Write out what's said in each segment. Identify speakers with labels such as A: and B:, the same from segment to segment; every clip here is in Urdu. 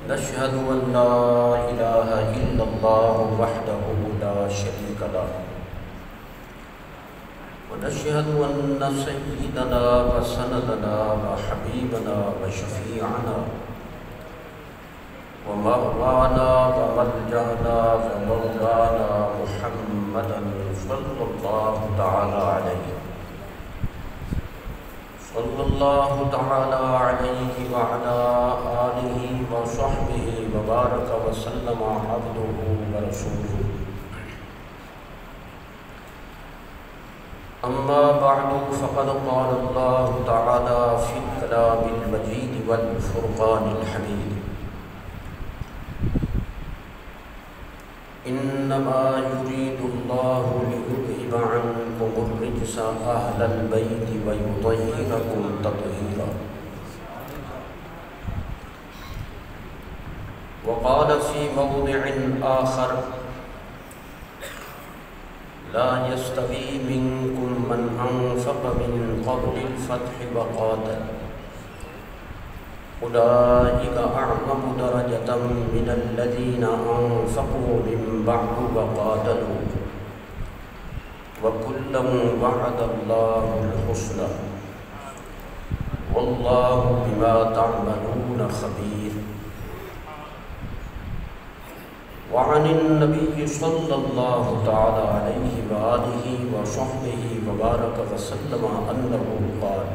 A: نشهد أن لا إله إلا الله وحده لا شريك له ونشهد أن سيدنا وسندنا وحبيبنا وشفيعنا ومولانا وملجأنا ومولانا محمدا صلى الله تعالى عليه وعلى آله وصحبه وبارك وسلم عبده ورسوله. أما بعد فقد قال الله تعالى في الكلام المجيد والفرقان الحميد: إنما يريد الله ليذهب عنكم الرجس أهل البيت ويطهركم تطهيرا. وقال في موضع آخر: لا يستوي منكم من أنفق من قبل الفتح وقاتل أولئك أعظم درجة من الذين أنفقوا من بعد وقاتلوا وكلا وعد الله الحسنى والله بما تعملون خبير. وعن النبي صلى الله تعالى عليه وآله وصحبه وبارك وسلم أنه قال: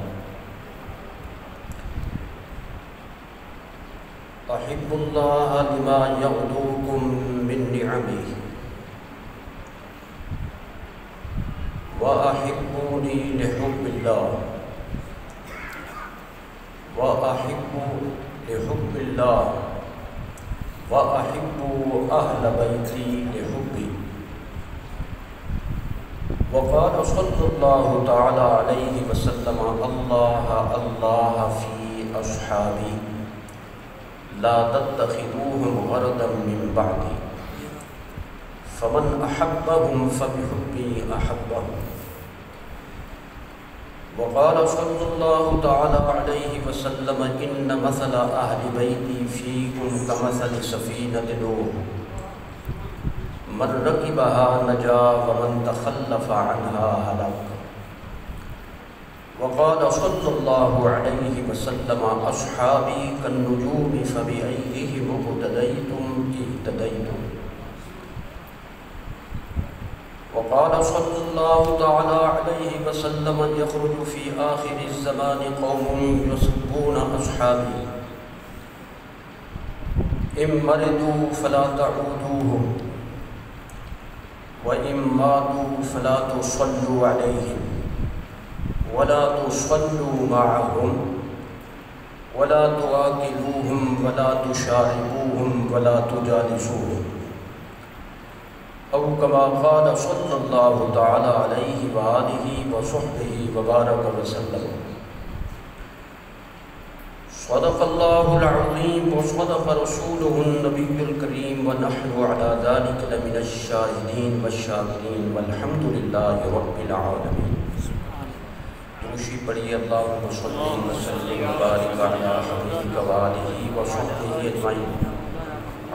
A: أحب الله لما يغدوكم من نعمه وأحبوني لحب الله وأحبوا أهل بيتي لحبي. وقال صلى الله تعالى عليه وسلم: الله في أصحابي لا تتخذوهم غرضا من بعدي فمن أحبهم فبحبي أحبهم. وقال صلى الله تعالى عليه وسلم: إن مثل أهل بيتي فيكم كمثل سفينة نوح من ركبها نجا ومن تخلف عنها هلك. وقال صلى الله عليه وسلم: أصحابي كالنجوم فبأيهم اقتديتم اهتديتم. وقال صلى الله تعالى عليه وسلم: يخرج في آخر الزمان قوم يسبون أصحابي إن مرضوا فلا تعودوهم وإن ماتوا فلا تصلوا عليهم ولا تصلوا معهم ولا تواكلوهم ولا تشاربوهم ولا تجالسوهم، أو كما قال صلى الله تعالى عليه وآله وصحبه وبارك وسلم. صدق الله العظيم وصدق رسوله النبي الكريم ونحن على ذلك لمن الشاهدين والشاكرين والحمد لله رب العالمين. دوشی پڑھیے: اللہم صلی وسلم وبارک علی حبیبک وآلہ وصحبہ اجمعین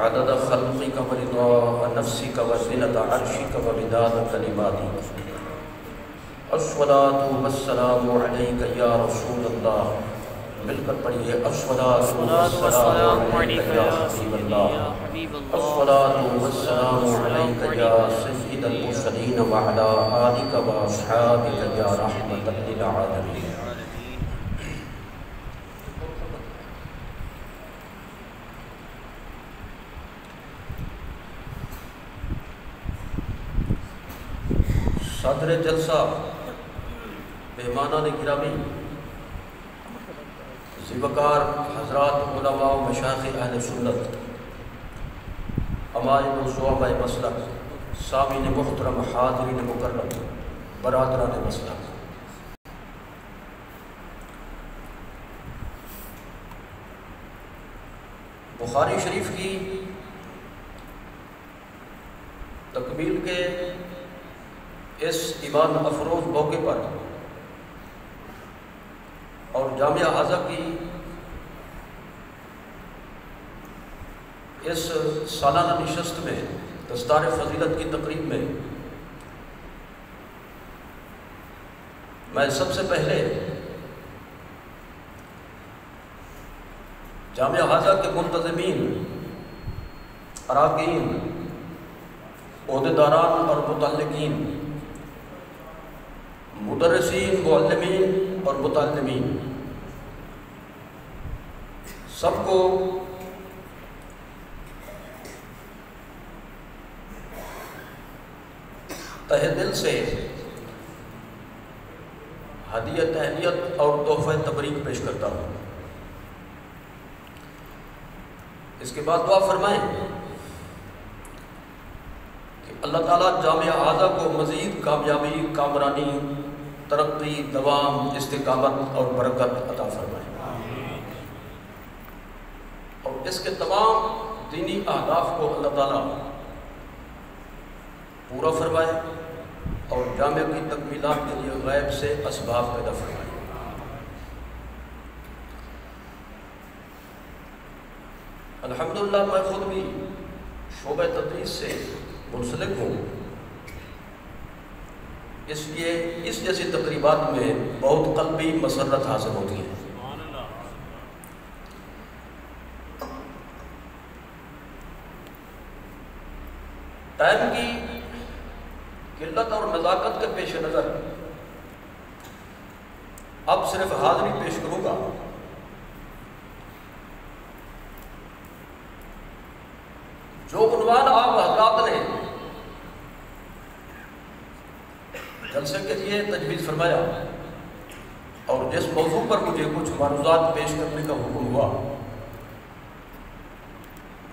A: عدد خلقک ورضا نفسک وزنة عرشک ومداد کلماتک. الصلاۃ والسلام علیک یا رسول اللہ. مل کر پڑھیے: الصلاۃ والسلام علیک یا حبیب اللہ. الصلاۃ والسلام علیک یا سید المرسلین وعلی آلک واصحابک یا رحمۃ للعالمین. صدر جلسہ، مہمانان گرامی، ذوقار حضرات علماء و مشایخ اہل سنت، امائم و صحابہ مسلک، سامعین محترم، حاضرین مکرم، برادران مسلک، بخاری شریف کی تکمیل کے اس ایمان افروز موقع پر اور جامعہ حاضہ کی اس سالانہ نشست میں دستار فضیلت کی تقریب میں میں سب سے پہلے جامعہ حاضہ کے منتظمین، اراکین، عہدیداران اور متعلقین، مدرسین، معلمین اور متعلمین سب کو تہہ دل سے ہدیہ تہنیت اور تحفہ تبریک پیش کرتا ہوں۔ اس کے بعد دعا فرمائیں کہ اللہ تعالیٰ جامعہ حاضہ کو مزید کامیابی، کامرانی، ترقی، دوام، استقامت اور برکت عطا فرمائے، اور اس کے تمام دینی اہداف کو اللہ تعالیٰ پورا فرمائے اور جامعہ کی تکمیلات کے لیے غیب سے اسباب پیدا فرمائے۔ الحمدللہ میں خود بھی شعبہ تدریس سے منسلک ہوں، اس لیے اس جیسی تقریبات میں بہت قلبی مسرت حاصل ہوتی ہے۔ ٹائم کی قلت اور نزاکت کے پیش نظر اب صرف حاضری پیش کروں گا۔ جو عنوان آپ حضرات نے جلسے کے لیے تجویز فرمایا اور جس موضوع پر مجھے کچھ معروضات پیش کرنے کا حکم ہوا،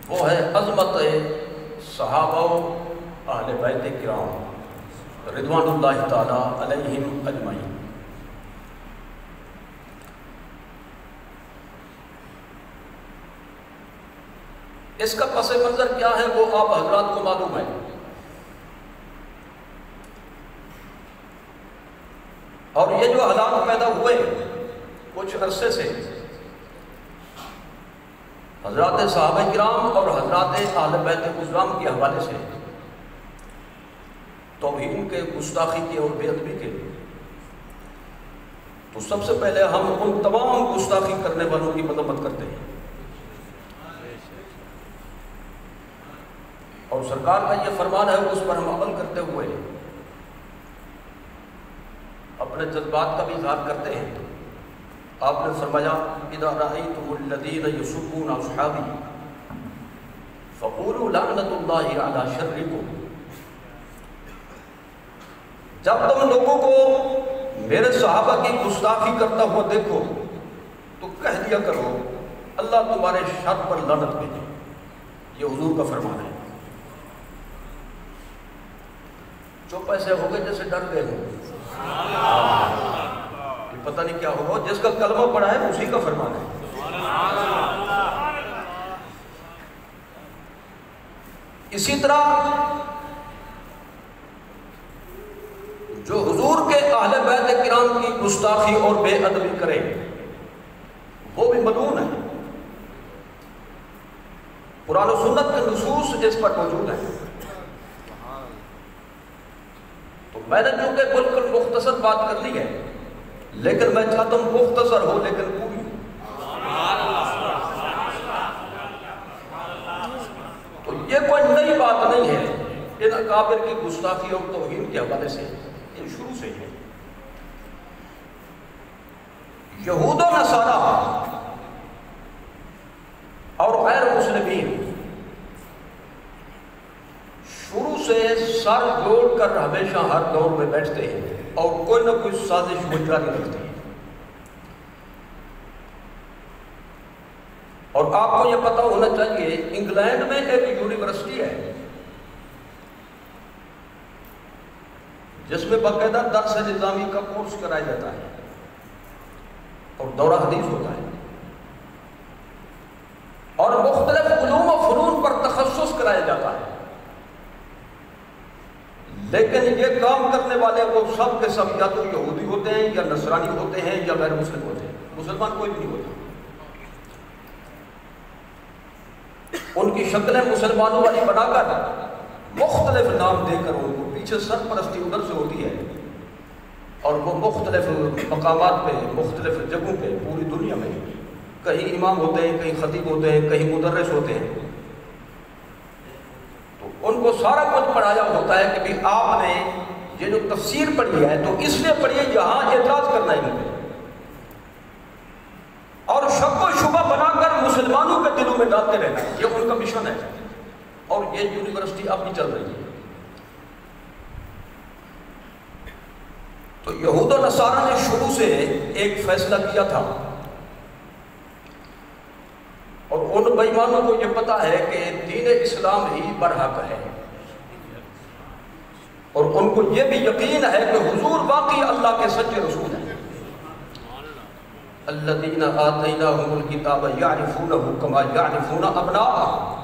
A: وہ ہے عظمت صحابہ اہل بیت کرام رضوان اللہ تعالی علیہم اجمعین۔ اس کا پس منظر کیا ہے وہ آپ حضرات کو معلوم ہے، اور یہ جو حالات پیدا ہوئے کچھ عرصے سے حضرات صحابہ کرام اور حضرات اہل بیت کرام کے حوالے سے، توہین کے، گستاخی کے اور بے ادبی کے، تو سب سے پہلے ہم ان تمام گستاخی کرنے والوں کی مذمت کرتے ہیں، اور سرکار کا یہ فرمان ہے اس پر ہم عمل کرتے ہوئے اپنے جذبات کا بھی اظہار کرتے ہیں۔ آپ نے فرمایا اذا رأیتم الذین یسبون اصحابی فقولوا لعنۃ اللہ علی شرکم، جب تم لوگوں کو میرے صحابہ کی گستاخی کرتا ہوا دیکھو تو کہہ دیا کرو اللہ تمہارے شر پر لعنت بھیجے۔ یہ حضور کا فرمان ہے۔ چپ ایسے ہو گئے جیسے ڈر گئے ہوں، یہ پتہ نہیں کیا ہوگا، جس کا کلمہ پڑھا ہے اسی کا فرمان ہے۔ اسی طرح جو حضور کے اہل بیت کرام کی گستاخی اور بے ادبی کرے وہ بھی ملعون ہے۔ قرآن و سنت کے نصوص اس پر موجود ہیں۔ تو میں نے چونکہ بالکل مختصر بات کر لی ہے، لیکن میں چاہتا ہوں مختصر ہو لیکن پوری۔ تو یہ کوئی نئی بات نہیں ہے ان اکابر کی گستاخی اور توہین کے حوالے سے، یہ شروع سے ہے۔ یہود و نصارہ اور غیر مسلمین شروع سے سر جوڑ کر ہمیشہ ہر دور میں بیٹھتے ہیں اور کوئی نہ کوئی سازش وہ جاری رکھتے ہیں، اور آپ کو یہ پتہ ہونا چاہیے انگلینڈ میں ایک یونیورسٹی ہے جس میں باقاعدہ درس نظامی کا کورس کرایا جاتا ہے اور دورہ حدیث ہوتا ہے، اور مختلف علوم و فنون پر تخصص کرایا جاتا ہے، لیکن یہ کام کرنے والے وہ سب کے سب یا تو یہودی ہوتے ہیں یا نصرانی ہوتے ہیں یا غیر مسلم ہوتے ہیں، مسلمان کوئی بھی نہیں ہوتا. ان کی شکلیں مسلمانوں والی بنا کر مختلف نام دے کر ان کو پیچھے سرپرستی ادھر سے ہوتی ہے اور وہ مختلف مقامات پہ مختلف جگہوں پہ پوری دنیا میں کہیں امام ہوتے ہیں, کہیں خطیب ہوتے ہیں, کہیں مدرس ہوتے ہیں. تو ان کو سارا کچھ پڑھایا ہوتا ہے کہ بھی آپ نے یہ جو تفسیر پڑھی ہے تو اس لیے پڑھی ہے یہاں اعتراض کرنا ہے ان پہ, اور شک و شبہ بنا کر مسلمانوں کے دلوں میں ڈالتے رہنا ہے. یہ ان کا مشن ہے اور یہ یونیورسٹی اب بھی چل رہی ہے. تو یہود و نصارہ نے شروع سے ایک فیصلہ کیا تھا اور ان بے ایمانوں کو یہ پتا ہے کہ دین اسلام ہی برحق ہے اور ان کو یہ بھی یقین ہے کہ حضور واقعی اللہ کے سچے رسول ہیں. الذین آتیناہم الکتاب یعرفونہ کما یعرفون ابناءہم.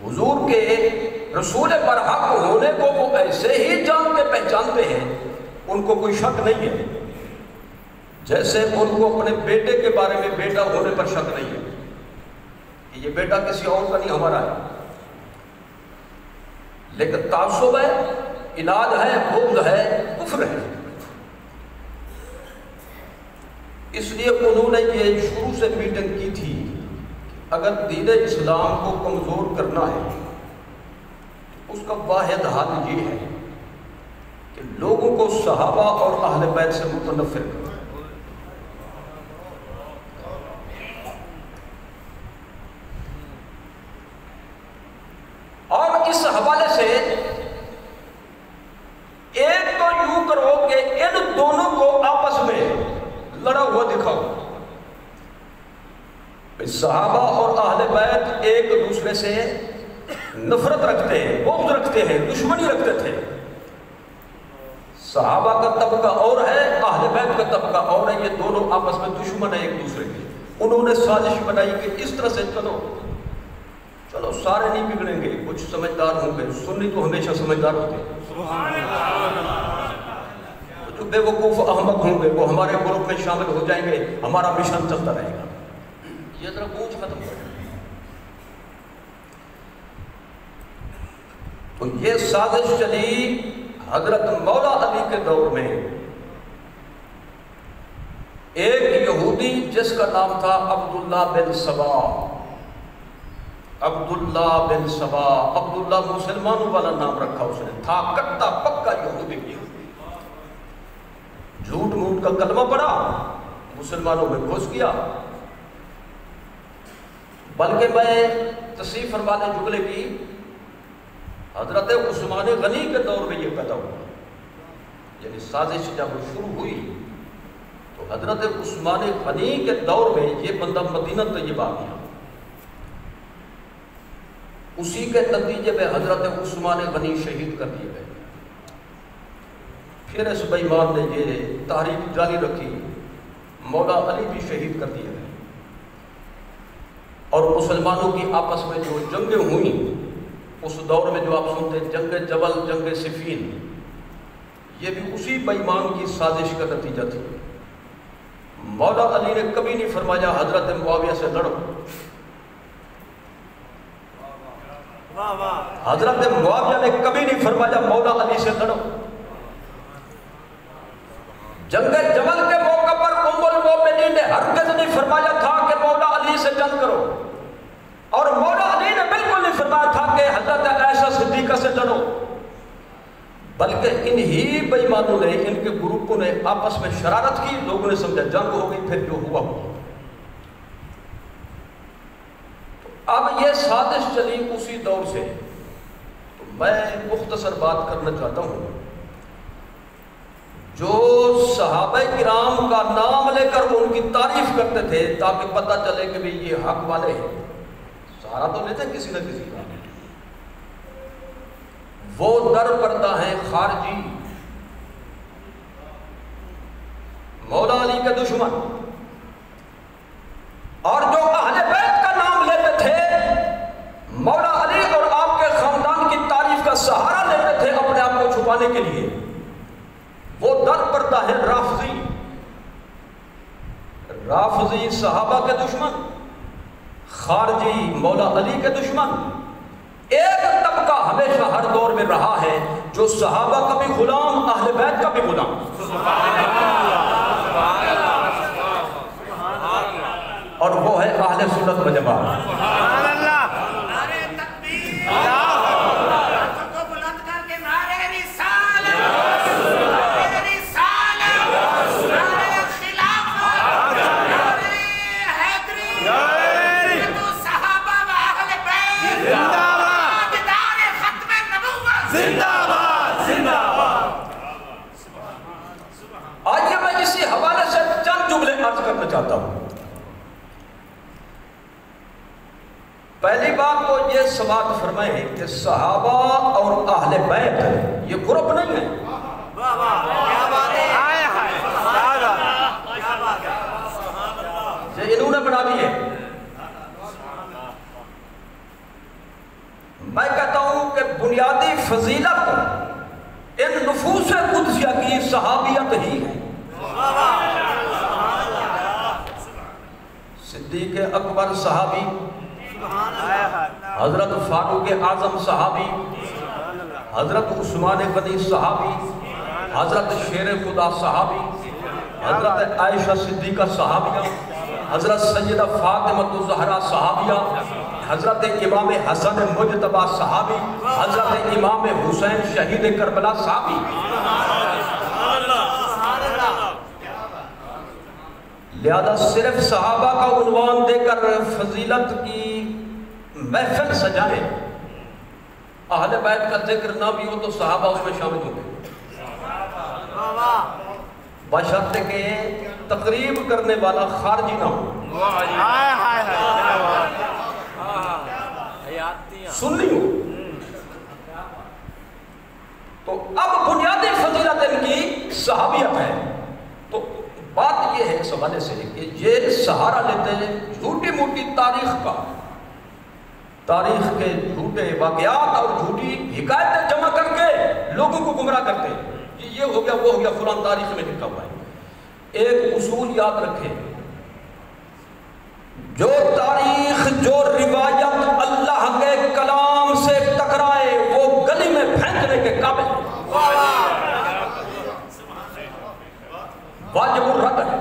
A: حضور کے رسول برحق ہونے کو وہ ایسے ہی جانتے پہچانتے ہیں, ان کو کوئی شک نہیں ہے, جیسے ان کو اپنے بیٹے کے بارے میں بیٹا ہونے پر شک نہیں ہے کہ یہ بیٹا کسی اور کا نہیں ہمارا ہے. لیکن تعصب ہے, عناد ہے, بغض ہے, کفر ہے. اس لیے انہوں نے یہ شروع سے میٹنگ کی تھی اگر دین اسلام کو کمزور کرنا ہے اس کا واحد حل یہ ہے کہ لوگوں کو صحابہ اور اہل بیت سے متنفر کرنا. اور اس حوالے سے ایک تو یوں کرو کہ ان دونوں کو آپس میں لڑا ہوا دکھاؤ. صحابہ اور اہل بیت ایک دوسرے سے نفرت رکھتے ہیں, بغض رکھتے ہیں, دشمنی رکھتے تھے. صحابہ کا طبقہ اور ہے, اہل بیت کا طبقہ اور ہے, یہ دونوں آپس میں دشمن ہیں ایک دوسرے کے. انہوں نے سازش بنائی کہ اس طرح سے چلو سارے نہیں بگڑیں گے, کچھ سمجھدار ہوں گے. سنی تو ہمیشہ سمجھدار ہوتے ہیں, جو بے وقوف احمق ہوں گے وہ ہمارے گروپ میں شامل ہو جائیں گے, ہمارا مشن چلتا رہے گا. یہ ذرا بوجھ ختم کر. تو یہ سازش چلی حضرت مولا علی کے دور میں. ایک یہودی جس کا نام تھا عبداللہ بن سبا, عبداللہ بن سبا, عبداللہ مسلمانوں والا نام رکھا اس نے, تھا کٹا پکا یہودی. جھوٹ موٹ کا کلمہ پڑا, مسلمانوں میں گھس گیا. بلکہ میں تصریف فرمانے جملے کی حضرت عثمان غنی کے دور میں یہ پیدا ہوا. یعنی سازش جب شروع ہوئی تو حضرت عثمان غنی کے دور میں یہ بندہ مدینہ طیبہ آ گیا. اسی کے نتیجے میں حضرت عثمان غنی شہید کر دیے گئے. پھر اس بے ایمان نے یہ تحریک جاری رکھی, مولا علی بھی شہید کر دیے گئے. اور مسلمانوں کی آپس میں جو جنگیں ہوئیں اس دور میں جو آپ سنتے ہیں جنگ جبل, جنگ صفین, یہ بھی اسی بے ایمان کی سازش کا نتیجہ تھی. مولا علی نے کبھی نہیں فرمایا حضرت معاویہ سے لڑو. حضرت معاویہ نے کبھی نہیں فرمایا مولا علی سے لڑو. جنگ جبل کے موقع پر ام المؤمنین نے ہرگز نہیں فرمایا تھا کہ مولا علی سے جنگ کرو, اور مولا علی نے بالکل نہیں فرمایا تھا کہ حضرت عائشہ صدیقہ سے لڑو. بلکہ انہی بے ایمانوں نے, ان کے گروپوں نے آپس میں شرارت کی, لوگوں نے سمجھا جنگ ہو گئی, پھر جو ہوا ہوا. تو اب یہ سازش چلی اسی دور سے. تو میں مختصر بات کرنا چاہتا ہوں. جو صحابہ کرام کا نام لے کر ان کی تعریف کرتے تھے تاکہ پتہ چلے کہ بھی یہ حق والے ہیں, سہارا تو لیتے کسی نہ کسی کا, وہ در پردہ ہیں خارجی, مولا علی کے دشمن. اور جو اہل بیت کا نام لیتے تھے مولا علی اور آپ کے خاندان کی تعریف کا سہارا لیتے تھے اپنے آپ کو چھپانے کے لیے, وہ در پردہ ہے رافضی.
B: رافضی صحابہ کے دشمن، خارجی مولا علی کے دشمن، ایک طبقہ ہمیشہ ہر دور میں رہا ہے جو صحابہ کا بھی غلام، اہل بیت کا بھی غلام، اور وہ ہے اہل سنت و جماعت۔ آئیے میں اسی حوالے سے چند جملے عرض کرنا چاہتا ہوں۔ پہلی بات تو یہ سماعت فرمائیں کہ صحابہ اور اہل بیت یہ گروپ نہیں ہے، یہ انہوں نے بنا دیے۔ میں کہتا ہوں کہ بنیادی فضیلت ان نفوس قدسیہ کی صحابیت ہی ہے۔ صدیق اکبر صحابی، حضرت فاروق اعظم صحابی، حضرت عثمان غنی صحابی، حضرت شیر خدا صحابی، حضرت عائشہ صدیقہ صحابیہ، حضرت سیدہ فاطمہ الزہرا صحابیہ، حضرت امام حسن مجتبی صحابی، حضرت امام حسین شہید کربلا صحابی۔ لہذا صرف صحابہ کا عنوان دے کر فضیلت کی محفل سجائیں، اہل بیت کا ذکر نہ بھی ہو تو صحابہ اس میں شامل ہوں گے، بشرط کہ تقریب کرنے والا خارجی نہ ہو، سنی ہو۔ تو اب بنیادی فضیلت ان کی صحابیت ہے۔ تو بات یہ ہے اس حوالے سے کہ یہ سہارا لیتے ہیں جھوٹی موٹی تاریخ کا، تاریخ کے جھوٹے واقعات اور جھوٹی حکایتیں جمع کر کے لوگوں کو گمراہ کرتے ہیں، یہ ہو گیا وہ ہو گیا، فلان تاریخ میں لکھا ہوا ہے۔ ایک اصول یاد رکھیں، جو تاریخ جو روایت اللہ کے کلام سے ٹکرائے وہ گلی میں پھینکنے کے قابل ہے، واجب الرد ہے۔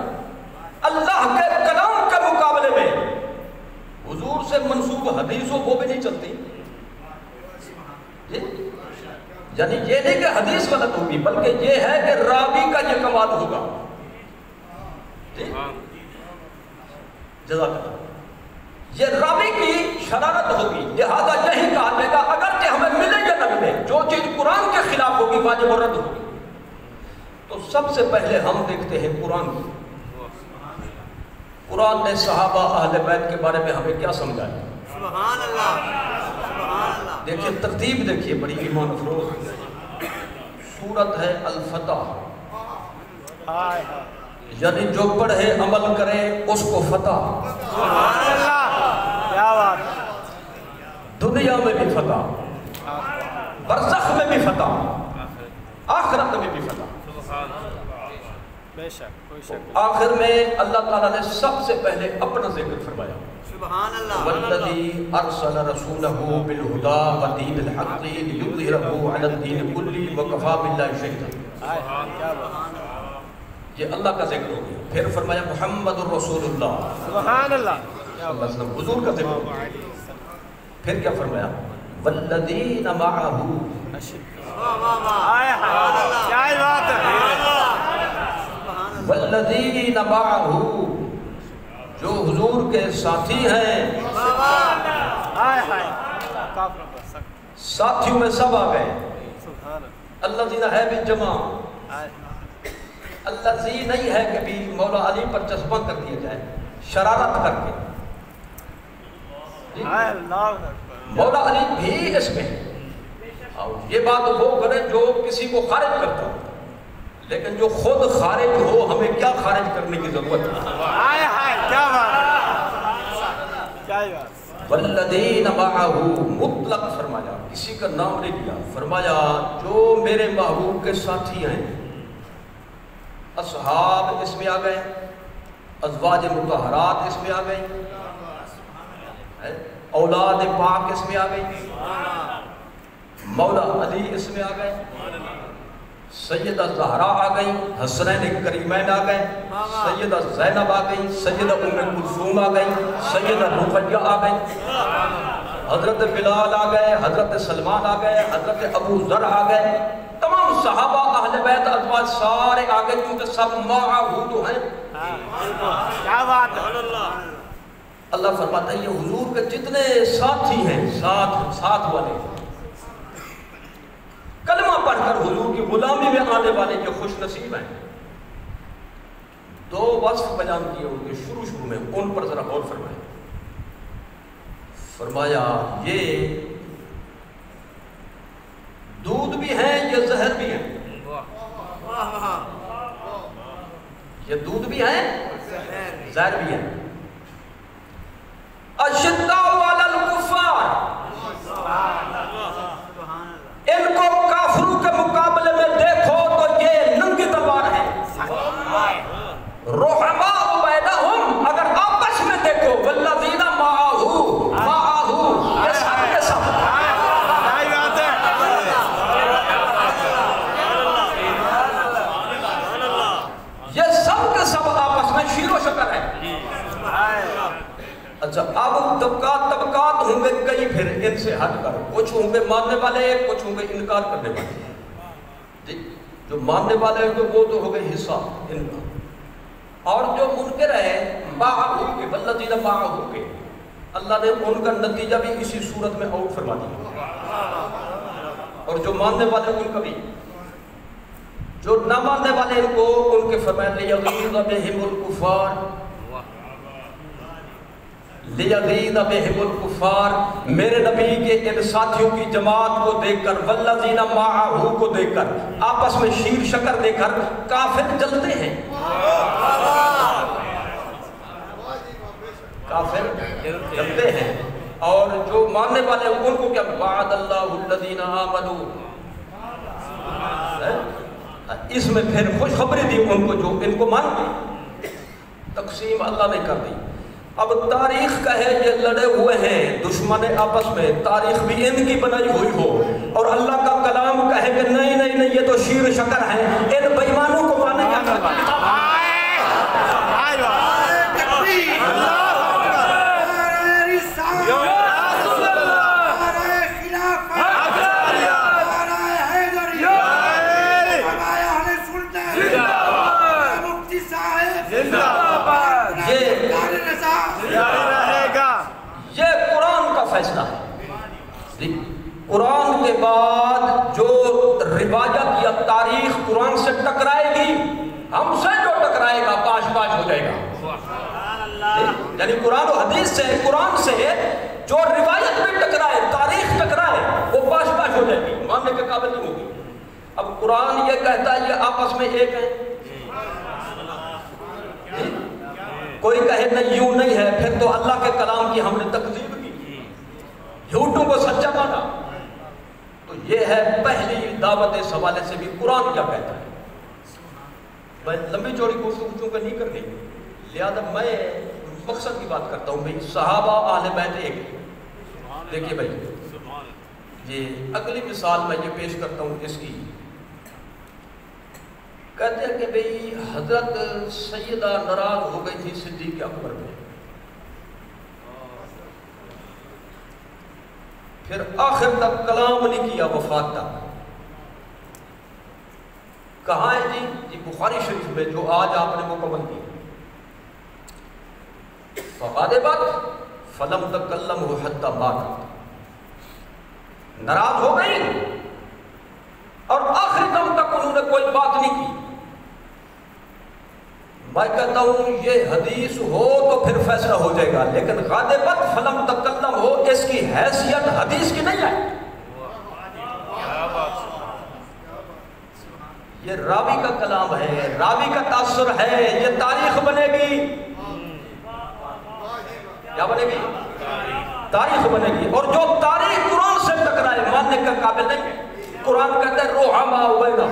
B: اللہ کے کلام کے مقابلے میں حضور سے منسوب حدیثوں وہ بھی نہیں چلتی، یعنی یہ نہیں کہ حدیث غلط ہوگی، بلکہ یہ ہے کہ راوی کا یہ کمال ہوگا۔ جزاک اللہ، یہ راوی کی شرارت ہوگی، لہذا یہی کہا جائے گا اگرچہ ہمیں ملے یا نہ ملے، جو چیز قرآن کے خلاف ہوگی واجب الرد ہوگی۔ تو سب سے پہلے ہم دیکھتے ہیں قرآن کو۔ قرآن نے صحابہ اہل بیت کے بارے میں ہمیں کیا سمجھایا؟ سبحان اللہ، سبحان اللہ۔ دیکھیں ترتیب دیکھیے بڑی ایمان افروز، سورت ہے الفتح، یعنی جو پڑھے عمل کرے اس کو فتح، سبحان اللہ، کیا بات، دنیا میں بھی فتح، برزخ میں بھی فتح، آخرت میں بھی فتح۔ آخر میں اللہ تعالیٰ نے سب سے پہلے اپنا ذکر فرمایا، سبحان اللہ، والذی ارسل رسولہ بالہدی ودین الحق لیظہرہ علی الدین کلہ وکفی باللہ شہیدا۔ یہ اللہ کا ذکر ہو گیا۔ پھر فرمایا محمد الرسول اللہ، سبحان اللہ، حضور کا ذکر ہو گیا۔ پھر کیا فرمایا؟ والذین معہ، کیا بات ہے، والذین معہ، جو حضور کے ساتھی ہیں، ساتھیوں میں سب آ گئے، الذین ہے بھی جمع، الذین نہیں ہے کہ بھی مولا علی پر چسپاں کر دیا جائے شرارت کر کے، مولا علی بھی اس میں ہے۔ اور یہ بات وہ کرے جو کسی کو خارج کرتا ہو، لیکن جو خود خارج ہو ہمیں کیا خارج کرنے کی ضرورت ہے؟ کیا بات، والذین معہ، مطلق فرمایا، کسی کا نام نہیں لیا، فرمایا جو میرے محبوب کے ساتھی ہیں۔ اصحاب اس میں آ گئے، ازواج مطہرات اس میں آ گئی، اولاد پاک اس میں آ گئی، مولا علی اس میں آ گئے، سیدہ زہرا آ گئی، حسنین کریمین آ گئے، سیدہ زینب آ گئی، سیدہ ام کلثوم آ گئی، سیدہ رقیہ آ گئی، حضرت بلال آ گئے، حضرت سلمان آ گئے، حضرت ابو ذر آ گئے، تمام صحابہ اہل بیت ازواج سارے آ گئے، کیونکہ سب معاہود ہیں۔
C: کیا بات ہے!
B: اللہ فرماتا ہے یہ حضور کے جتنے ساتھی ہیں، ساتھ والے کلمہ پڑھ کر حضور کی غلامی میں آنے والے جو خوش نصیب ہیں۔ دو وصف بیان کیے ان کے شروع میں، ان پر ذرا غور فرمائیں۔ فرمایا یہ دودھ بھی ہیں، یہ زہر بھی ہیں۔ یہ دودھ بھی ہیں، زہر بھی ہیں۔ اشداء علی الکفار، ان کو کافروں کے مقابلے میں دیکھو تو یہ ننگی تلوار ہے۔ رحماء بینہم، اگر آپس میں دیکھو، والذین معہ، یہ سب کے سب یہ سب کے سب آپس میں شیر و شکر ہے۔ اچھا اب طبقات ہوں گے کئی، پھر ان سے ہٹ کر کچھ ہوں گے ماننے والے، کچھ ہوں گے انکار کرنے والے۔ جو ماننے والے ہوں گے وہ تو ہو گئے حصہ ان کا، اور جو منکر ہے معہو کے، والذین معہو کے، اللہ نے ان کا نتیجہ بھی اسی صورت میں آؤٹ فرما دیا، اور جو ماننے والے ان کا بھی۔ جو نہ ماننے والے ان کو ان کے فرمائے لیغیظ بہم الکفار، لیغیظ بہم الکفار، میرے نبی کے ان ساتھیوں کی جماعت کو دیکھ کر، والذین معہو کو دیکھ کر، آپس میں شیر شکر دیکھ کر کافر جلتے ہیں، کافر جلتے ہیں۔ اور جو ماننے والے ان کو کیا، وعد اللہ الذین آمنوا، اس میں پھر خوشخبری دی ان کو جو ان کو مانتے۔ تقسیم اللہ نے کر دی۔ اب تاریخ کہے یہ لڑے ہوئے ہیں دشمن آپس میں، تاریخ بھی ان کی بنائی ہوئی ہو، اور اللہ کا کلام کہے کہ نہیں نہیں نہیں یہ تو شیر شکر ہیں، ان بیمانوں کو مانے گا۔ یہ قرآن کا فیصلہ ہے۔ قرآن کے بعد جو روایت یا تاریخ قرآن سے ٹکرائے گی، ہم سے جو ٹکرائے گا پاش پاش ہو جائے گا۔ یعنی قرآن و حدیث سے، قرآن سے جو روایت میں ٹکرائے، تاریخ ٹکرائے، وہ پاش پاش ہو جائے گی، ماننے کے قابل نہیں ہوگی۔ اب قرآن یہ کہتا ہے یہ آپس میں ایک ہے، کوئی کہے نہیں یوں نہیں ہے، پھر تو اللہ کے کلام کی ہم نے تکذیب کی، جھوٹوں کو سچا مانا۔ تو یہ ہے پہلی دعوت اس حوالے سے بھی قرآن کیا کہتا ہے۔ میں لمبی چوڑی گفتگو چونکہ نہیں کرنی، لہذا میں مقصد کی بات کرتا ہوں۔ بھئی صحابہ اہل بیت ایک، دیکھیے بھائی یہ اگلی مثال میں یہ پیش کرتا ہوں اس کی۔ کہتے ہیں کہ بھئی حضرت سیدہ ناراض ہو گئی تھی صدیق اکبر میں، پھر آخر تک کلام نہیں کیا وفات تک۔ کہاں ہے جی بخاری شریف میں جو آج آپ نے مکمل کی۔ فغاضبت فلم تکلم حتی ماتت، ناراض ہو گئی اور آخری دم تک انہوں نے کوئی بات نہیں کی۔ میں کہتا ہوں یہ حدیث ہو تو پھر فیصلہ ہو جائے گا، لیکن غاضبت فلم تکلم ہو، اس کی حیثیت حدیث کی نہیں ہے۔ یہ راوی کا کلام ہے، راوی کا تاثر ہے، یہ تاریخ بنے گی۔ کیا بنے گی؟ تاریخ بنے گی، اور جو تاریخ قرآن سے ٹکرائے ماننے کا قابل نہیں ہے۔ قرآن کہتا ہے رحماء بینہم،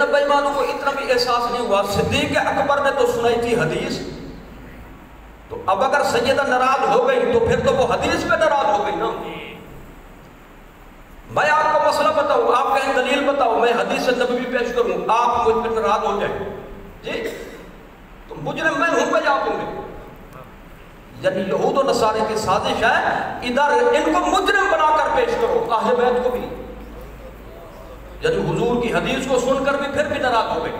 B: لیکن اب بےایمانوں کو اتنا بھی احساس نہیں ہوا. صدیق اکبر نے تو سنائی تھی حدیث, تو اب اگر سیدہ ناراض ہو گئی تو پھر تو وہ حدیث پہ ناراض ہو گئی نا. میں آپ کو مسئلہ بتاؤں, آپ کہیں دلیل بتاؤ, میں حدیث نبوی پیش کروں, آپ مجھ پہ ناراض ہو جائیں جی, تو مجرم میں ہوں یا آپ ہوں گے؟ یعنی یہود و نصارے کی سازش ہے, ادھر ان کو مجرم بنا کر پیش کرو, اہل بیت کو بھی, یعنی حضور کی حدیث کو سن کر بھی پھر بھی ناراض ہو گئے.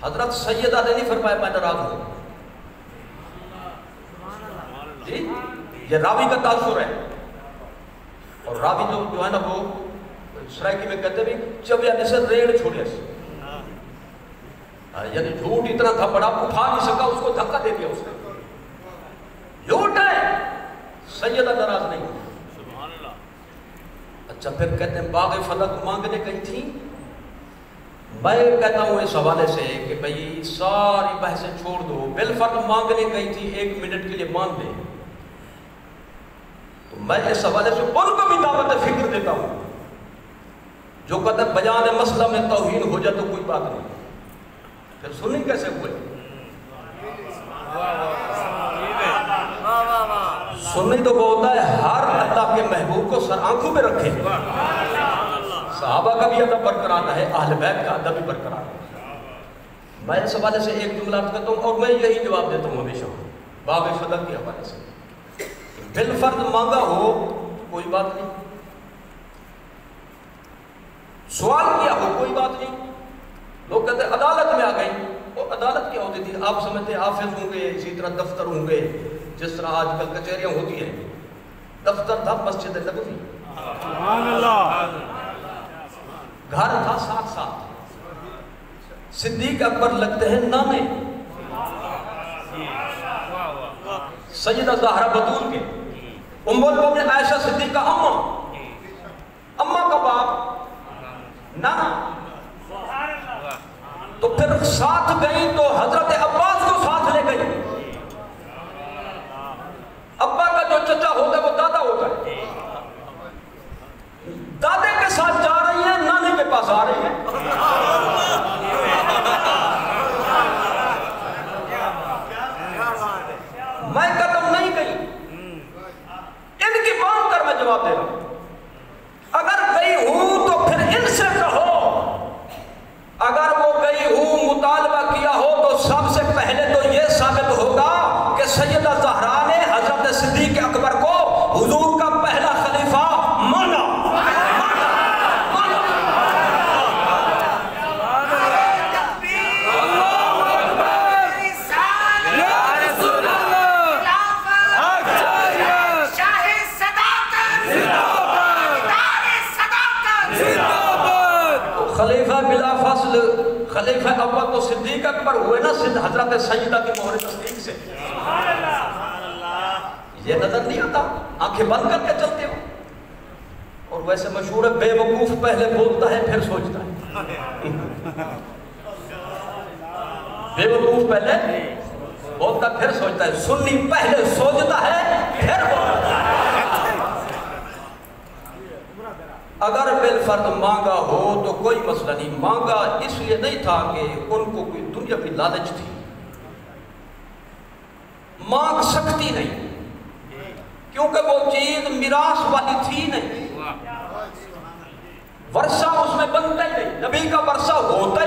B: حضرت سیدہ نے نہیں فرمایا میں ناراض ہوں جی, یہ راوی کا تاثر ہے. اور راوی جو ہے نا وہ سرائکی میں کہتے بھی چویا سے ریڑ چھوڑے سے, یعنی جھوٹ اتنا تھا بڑا, اٹھا نہیں سکا, اس کو دھکا دے دیا اس نے. جھوٹ ہے, سیدہ ناراض نہیں. اچھا پھر کہتے ہیں باغ فلک مانگنے گئی تھی. میں کہتا ہوں اس حوالے سے کہ بھئی ساری بحثیں چھوڑ دو, بالفرض مانگنے گئی تھی, 1 منٹ کے لیے مانگ دے. تو میں اس حوالے سے ان کو بھی دعوت فکر دیتا ہوں جو کہتا ہے بیان مسئلہ میں توہین ہو جائے تو کوئی بات نہیں. پھر سنی کیسے ہوئے؟ سنی تو وہ ہوتا ہے ہر اللہ کے محبوب کو سر آنکھوں میں رکھے. صحابہ کا بھی ادب برقرار ہے, اہل بیت کا ادب بھی برقرار ہے. میں اس حوالے سے ایک جملہ کہتا ہوں اور میں یہی جواب دیتا ہوں ہمیشہ باغ فدق کے حوالے سے, بالفرض مانگا ہو کوئی بات نہیں, سوال کیا ہو کوئی بات نہیں. لوگ کہتے ہیں عدالت میں آ گئی, وہ عدالت کیا ہوتی تھی؟ آپ سمجھتے ہیں حافظ ہوں گے, اسی طرح دفتر ہوں گے, جس طرح آج کل کچہریاں ہوتی ہیں. دفتر تھا مسجد نبوی, گھر تھا ساتھ ساتھ. صدیق اکبر لگتے ہیں نانے سیدہ زہرا بطول کے, ام المؤمنین عائشہ صدیقہ اماں کا باپ نانا. تو پھر ساتھ گئی تو حضرت عباس کو ساتھ لے گئی. ابا کا جو چچا ہوتا ہے وہ دادا ہوتا ہے, دادے کے ساتھ جا رہی ہیں, نانے کے پاس آ رہی ہیں. میں قدم نہیں گئی, ان کی بات کر میں جواب دے رہا ہوں. اگر گئی ہوں تو پھر ان سے کہو, اگر وہ گئی ہوں مطالبہ کیا ہو تو سب سے پہلے تو یہ ثابت ہوگا کہ سیدہ زہرا نے حضرت صدیق اکبر کو حضور کا پہلا خلیفہ مانا. خلیفہ بلا فصل, خلیفہ اول تو صدیق اکبر ہوئے نا, حضرت سیدہ کی مہر تصدیق سے. یہ نظر نہیں آتا, آنکھیں بند کر کے چلتے ہو. اور ویسے مشہور ہے بے وقوف پہلے بولتا ہے پھر سوچتا ہے. بے وقوف پہلے بولتا پھر سوچتا ہے, سنی پہلے سوچتا ہے پھر بولتا ہے. اگر بالفرض مانگا ہو تو کوئی مسئلہ نہیں. مانگا اس لیے نہیں تھا کہ ان کو کوئی دنیا کی لالچ تھی, مانگ سکتی نہیں کیونکہ وہ چیز میراث والی تھی نہیں, ورثہ اس میں بنتا ہی نہیں, نبی کا ورثہ ہوتا